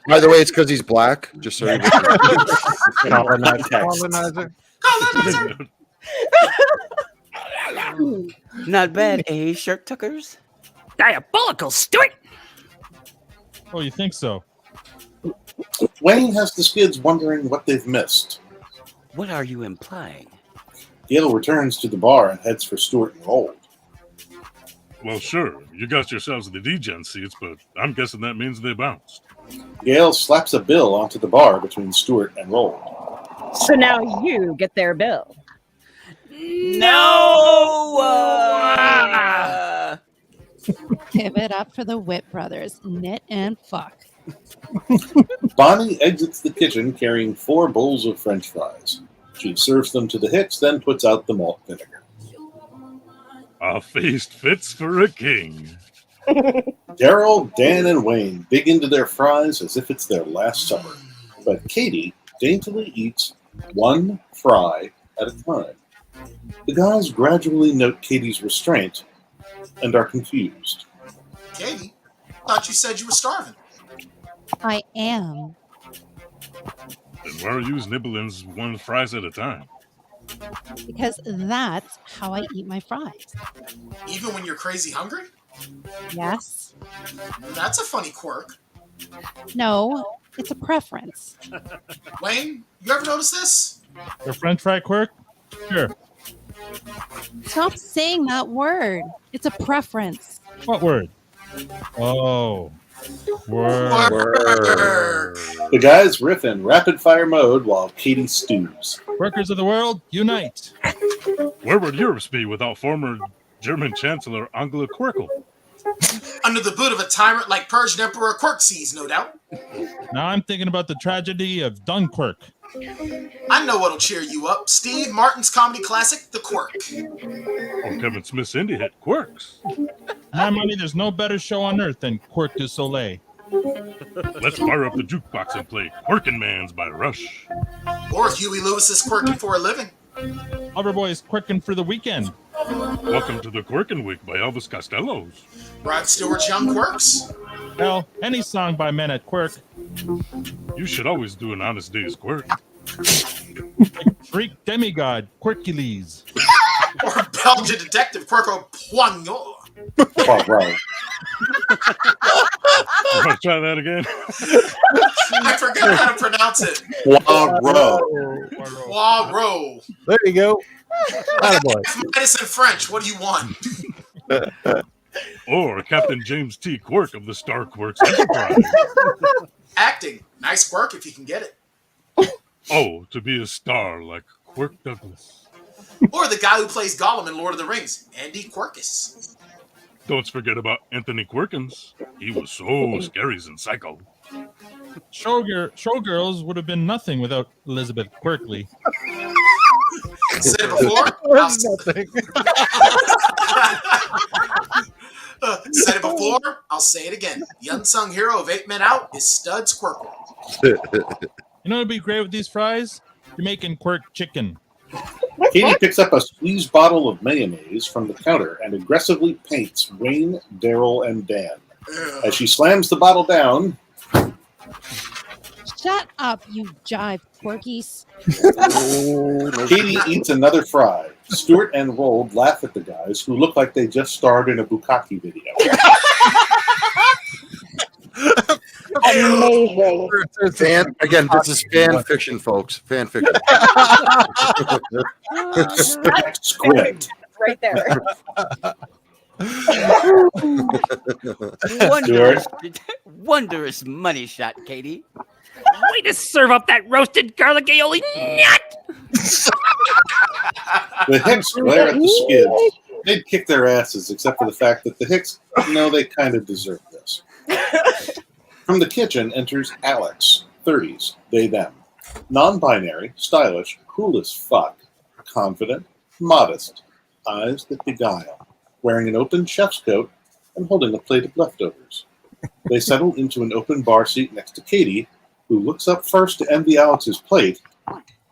By the way, it's because he's black. Just so you Colonizer. Not bad, eh, shirt tuckers? Diabolical, Stuart! Oh, you think so? Wayne has the skids wondering what they've missed. What are you implying? Gale returns to the bar and heads for Stuart and Rold. Well, sure, you got yourselves the degen seats, but I'm guessing that means they bounced. Gale slaps a bill onto the bar between Stuart and Rold. So now you get their bill. No! Give it up for the Whip brothers. Knit and fuck. Bonnie exits the kitchen carrying 4 bowls of French fries. She serves them to the Hicks, then puts out the malt vinegar. A feast fits for a king. Daryl, Dan, and Wayne dig into their fries as if it's their last supper. But Katie daintily eats 1 fry at a time. The guys gradually note Katie's restraint and are confused. Katie, thought you said you were starving. I am. Then why are you nibbling one fries at a time? Because that's how I eat my fries. Even when you're crazy hungry? Yes. That's a funny quirk. No, it's a preference. Wayne, you ever notice this? Your French fry quirk? Sure. Stop saying that word. It's a preference. What word? Oh. Word. The guys riff in rapid fire mode while Katie stews. Workers of the world, unite. Where would Europe be without former German Chancellor Angela Merkel? Under the boot of a tyrant like Persian Emperor Xerxes, no doubt. Now I'm thinking about the tragedy of Dunkirk. I know what'll cheer you up. Steve Martin's comedy classic, The Quirk. Or Kevin Smith's indie hit, Quirks. My money, there's no better show on earth than Quirk du Soleil. Let's fire up the jukebox and play Quirkin' Mans by Rush. Or Huey Lewis's Quirking for a Living. Loverboy's Quirkin' for the weekend. Welcome to the Quirkin' Week by Elvis Costello's. Rod Stewart's Young Quirks. Hell, any song by Men at Quirk. You should always do an honest day's quirk. Greek demigod, Quirkules. Or Belgian detective Quirko Poignot. Right. You want to try that again? I forgot how to pronounce it. Poirot. There you go. Attaboy. Minus in French. What do you want? Or Captain James T. Quirk of the Star Quirks Enterprise. Acting. Nice quirk if you can get it. Oh, to be a star like Quirk Douglas. Or the guy who plays Gollum in Lord of the Rings, Andy Quirkus. Don't forget about Anthony Quirkins. He was so scary and psycho. Showgirls would have been nothing without Elizabeth Quirkley. Said it before. Said it before. I'll say it again. The unsung hero of 8 Men Out is Studs Quirkle. You know what'd be great with these fries? You're making Quirk chicken. Katie picks up a squeezed bottle of mayonnaise from the counter and aggressively paints Wayne, Daryl, and Dan. As she slams the bottle down, Shut up, you jive quirkies. Katie eats another fry. Stuart and Rold laugh at the guys who look like they just starred in a Bukkake video. Amazing. Again, this is fan fiction, folks. Fan fiction. Script. Right there. Wondrous money shot, Katie. Way to serve up that roasted garlic aioli nut! The Hicks glare at the skids. They'd kick their asses, except for the fact that the Hicks know they kind of deserve this. From the kitchen enters Alex, 30s, they, them. Non-binary, stylish, cool as fuck, confident, modest, eyes that beguile, wearing an open chef's coat and holding a plate of leftovers. They settle into an open bar seat next to Katie, who looks up first to envy Alex's plate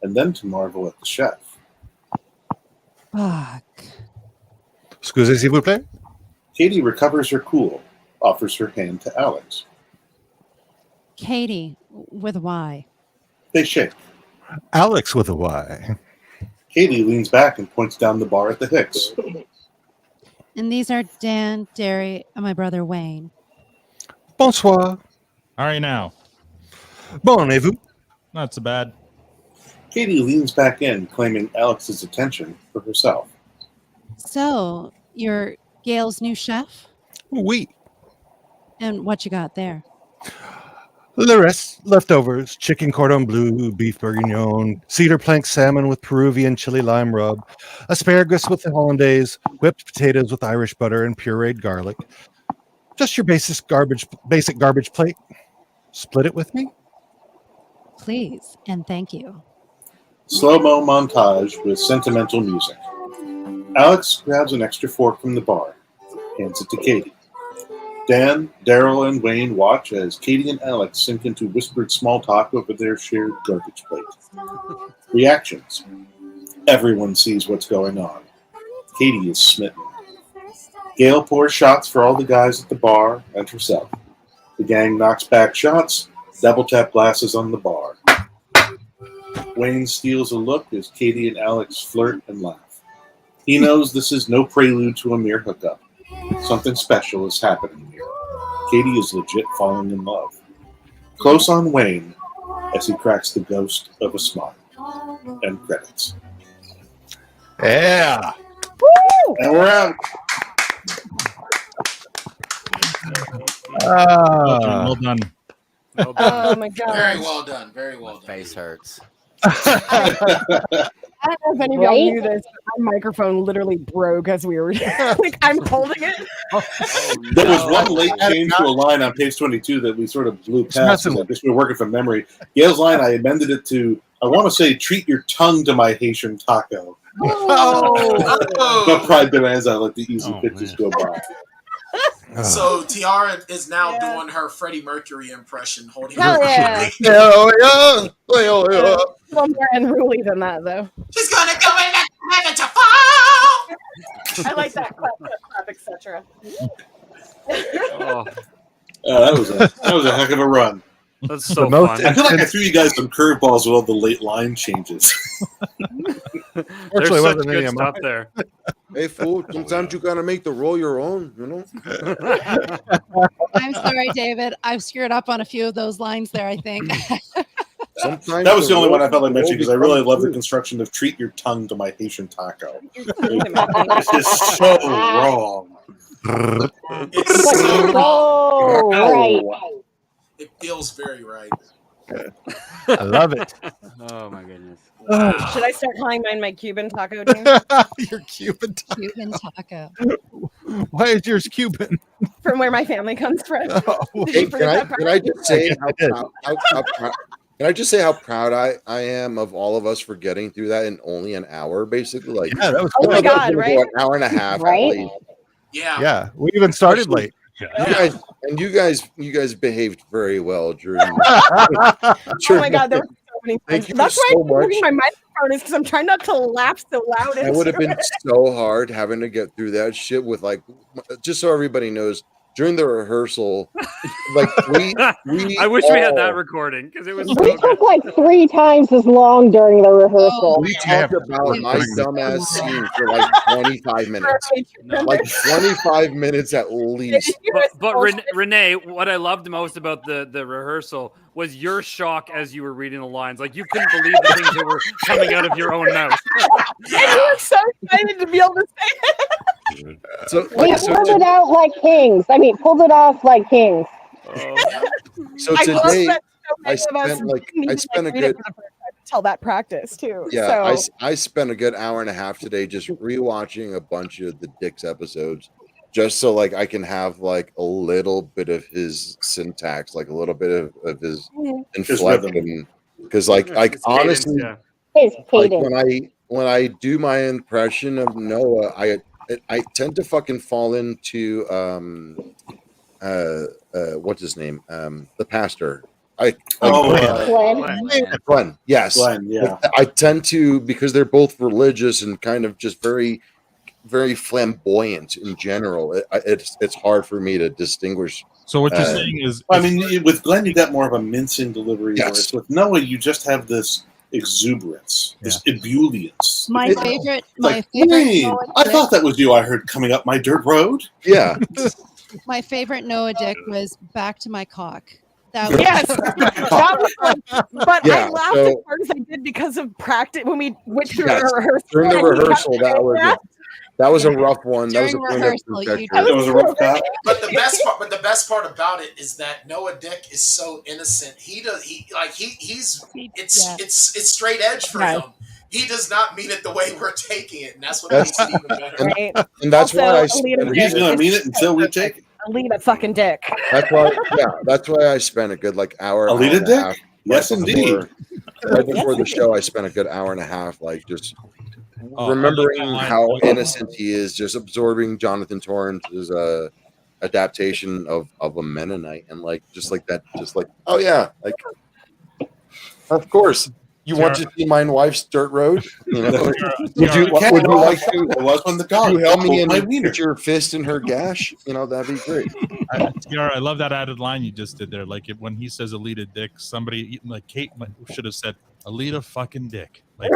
and then to marvel at the chef. Fuck. Excusez, s'il vous plaît? Katie recovers her cool, offers her hand to Alex. Katie, with a Y. They shake. Alex with a Y. Katie leans back and points down the bar at the Hicks. And these are Dan, Derry, and my brother Wayne. Bonsoir. All right, now. Bon, et vous? Not so bad. Katie leans back in, claiming Alex's attention for herself. So, you're Gail's new chef? Oui. And what you got there? Le rest, leftovers, chicken cordon bleu, beef bourguignon, cedar plank salmon with Peruvian chili lime rub, asparagus with the hollandaise, whipped potatoes with Irish butter and pureed garlic. Just your basic garbage plate. Split it with me? Please, and thank you. Slow-mo montage with sentimental music. Alex grabs an extra fork from the bar, hands it to Katie. Dan, Daryl, and Wayne watch as Katie and Alex sink into whispered small talk over their shared garbage plate. Reactions. Everyone sees what's going on. Katie is smitten. Gail pours shots for all the guys at the bar and herself. The gang knocks back shots, double tap glasses on the bar. Wayne steals a look as Katie and Alex flirt and laugh. He knows this is no prelude to a mere hookup. Something special is happening here. Katie is legit falling in love. Close on Wayne as he cracks the ghost of a smile. End credits. Yeah. Woo! And we're out. Well done. Oh my god. Very well done. Very well done. Face hurts. I don't know if any of y'all Right? knew this, but my microphone literally broke as we were like I'm holding it. There was one late change to a line on page 22 that we sort of blew past. I guess we were working from memory. Gail's line, I amended it to, I want to say, treat your tongue to my Haitian taco. But pride demands I let the easy pitches go by. So Tiara is now doing her Freddie Mercury impression, holding Hell her yeah. Yeah. A little more unruly than that though. She's gonna go in the heaven to fall. I like that clap, etc. Oh, That was a heck of a run. that's so most fun. I feel like I threw you guys some curveballs with all the late line changes. There's Fortunately, such wasn't any good of stuff mine. there. Hey, fool, sometimes you gotta make the roll your own, you know? I'm sorry, David. I've screwed up on a few of those lines there, I think. Sometimes That was the only one I felt roll- like mentioning because I roll really becomes love the true. construction of treat your tongue to my Haitian taco. It's just so wrong. It's so Oh, right. It feels very right. I love it. Oh my goodness. Should I start calling mine my Cuban taco team? Your Cuban taco. Cuban taco. Why is yours Cuban? From where my family comes from. Did Hey, you forget that part? can I just say I did. can I just say how proud I am of all of us for getting through that in only an hour, basically? Like, Yeah, that was Oh my cool. God, right? An hour and a half, Right? at least. Yeah. Yeah, we even started late. You guys behaved very well during. Oh my god, there were so many Thank times. you That's why so I'm moving much. my microphone is because I'm trying not to laugh so loud. That would have into been it. so hard having to get through that shit with like, just so everybody knows, during the rehearsal, like we I wish we had all- that recording because it was so We good. took like 3 times as long during the rehearsal. We talked about my dumbass scene for like 25 minutes. Like 25 minutes at least. But Renee, what I loved most about the rehearsal was your shock as you were reading the lines. Like you couldn't believe the things that were coming out of your own mouth. And you were so excited to be able to say it. So, We pulled it out like kings. I mean, pulled it off like kings. so I love today that so I many of us spent like didn't I even, spent a read it good for the first time until that practice too. yeah So I spent a good hour and a half today just rewatching a bunch of the Dick's episodes just so like I can have like a little bit of his syntax, like a little bit of his inflection, because like honestly His like cadence. when I do my impression of Noah, I tend to fucking fall into what's his name, the pastor. Glenn. Yes, Glenn, yeah. I tend to, because they're both religious and kind of just very, very flamboyant in general. It's hard for me to distinguish. So what you're saying is, I mean, with Glenn, you got more of a mincing delivery. Yes. Whereas with Noah, you just have this exuberance, this ebullience. My It- favorite, like, my favorite. Wayne, Noah I Dick- thought that was you I heard coming up my dirt road. Yeah. My favorite Noah Dick was "Back to My Cock." That yes, that was fun. But Yeah, I laughed so- as hard as I did because of practice when we went through Yes, our rehearsal. during the and we got rehearsal, that was a rough one. That was a During point of rehearsal, you protection. That was a rough cut. But the best part about it is that Noah Dick is so innocent. He's it's straight edge for Right. him. He does not mean it the way we're taking it, and that's what That's- makes it even better. Right? And that's why I Also, spent Alita He's Dick gonna is mean it until we take it. Alita fucking Dick. That's why I spent a good like hour. Alita hour and a Dick? half Yes, right indeed. before- Right before the show, I spent a good hour and a half, like just remembering how innocent he is, just absorbing Jonathan Torrance's adaptation of a Mennonite, and like just like that, just like oh yeah, like of course. You want to see my wife's dirt road? You know? Would you like to? It was when the dog. You help me my and wiener. put your fist in her gash? You know, that'd be great. Tiara, I love that added line you just did there. Like when he says Alita dick, somebody like Kate should have said Alita fucking dick. Like,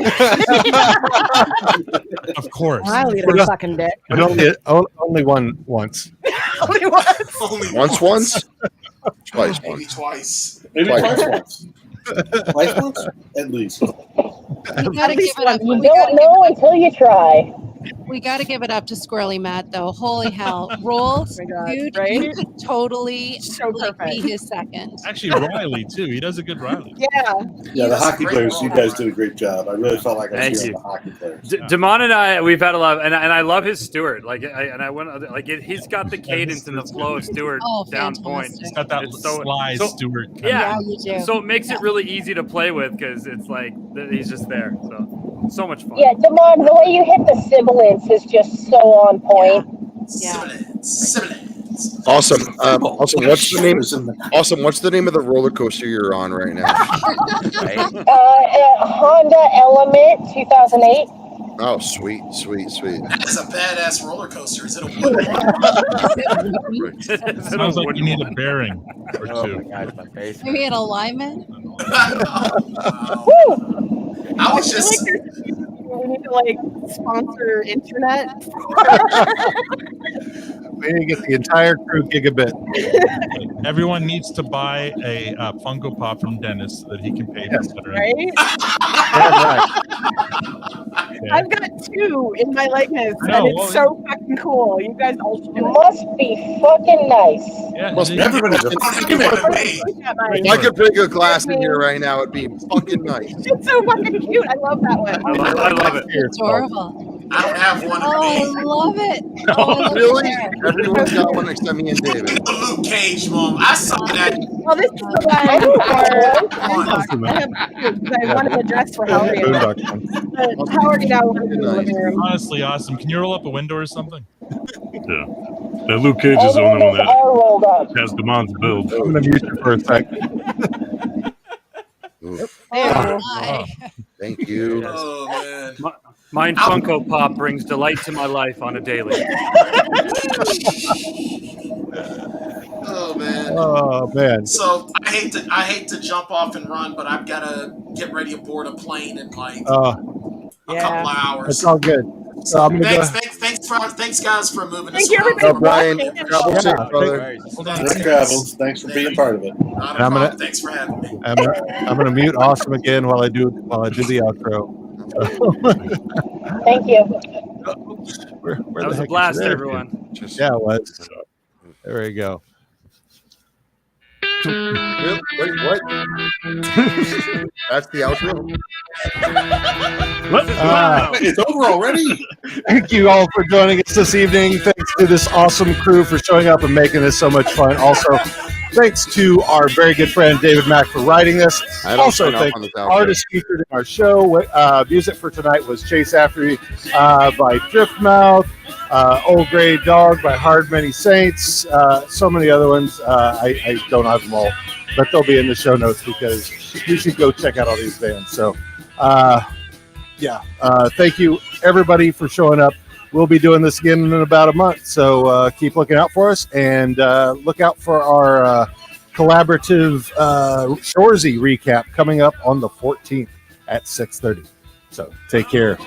of course. I lead a fucking dick. But only one once. Only once. Once? Twice Maybe twice. Maybe Twice. twice once. Twice once? At least. We gotta give it up. You don't know until you try. We got to give it up to Squirrely Matt, though. Holy hell, Rolls, dude, right? you could totally So like, be perfect. his second. Actually, Riley too. He does a good Riley. Yeah. Yeah, the was a hockey great players, you ball. guys did a great job. I really felt like I was Thank hearing you. the hockey players. Damon and I, we've had a lot, and I love his Stewart. He's got the cadence and the flow of Stewart down point. He's got that sly Stewart. Kind Yeah, Yeah, you do. so it makes it really easy to play with because it's like he's just there. So much fun. Yeah, Damon, the way you hit the sibilance is just so on point. Sibilance. Awesome. What's the name? Awesome. What's the name of the roller coaster you're on right now? Honda Element 2008. Oh, sweet. That is a badass roller coaster. Is it a wood? Sounds like you need a bearing or Oh two. my gosh, my face. Maybe an alignment. I was just. We need to like sponsor internet. We need to get the entire crew gigabit. Everyone needs to buy a Funko Pop from Dennis so that he can pay his letter. Right? I've got 2 in my likeness, No, and it's well, so fucking cool. You guys all should do it. Must be fucking nice. Yeah, Must and everybody then- If I could bring a glass in here right now, it'd be fucking nice. It's so fucking cute. I love that one. I love it. Adorable. I don't have one of Oh, I these. love it. Oh, I love really? it. Everyone's got one except me and David. The Luke Cage one. I saw that. Well, this is the one I I wanted a dress for Howard. Boondock one. But Howard now wanted in the living room. Honestly, awesome. Can you roll up a window or something? Yeah. That Luke Cage is the only one that All rolled up. has Damon's build. I'm going to mute you for a sec. Hi. Thank you. Oh man. Mine Funko Pop brings delight to my life on a daily. Oh man. Oh man. So I hate to jump off and run, but I've got to get ready to board a plane in like a couple of hours. It's all good. So I'm gonna Thanks guys for moving Thank us you, around. everybody. Brian, Watching. travel Yeah, safe, brother. Safe travels. Thanks for being part of it. Not a And I'm problem. gonna- Thanks for having me. I'm gonna mute Awesome again while I do the outro. Thank you. Where That the was a heck is blast, that? everyone. Yeah, it was. There we go. Wait, what? That's the outro? It's over already. Thank you all for joining us this evening. Thanks to this awesome crew for showing up and making this so much fun. Also, thanks to our very good friend David Mack for writing this. I don't Also, sign off thank on this the outro. artists featured in our show. Music for tonight was Chase After by Driftmouth, Old Grey Dog by Hard Many Saints, so many other ones. I don't have them all, but they'll be in the show notes because you should go check out all these bands. So, thank you everybody for showing up. We'll be doing this again in about a month, so keep looking out for us and look out for our collaborative Shoresy recap coming up on the 14th at 6:30. So take care.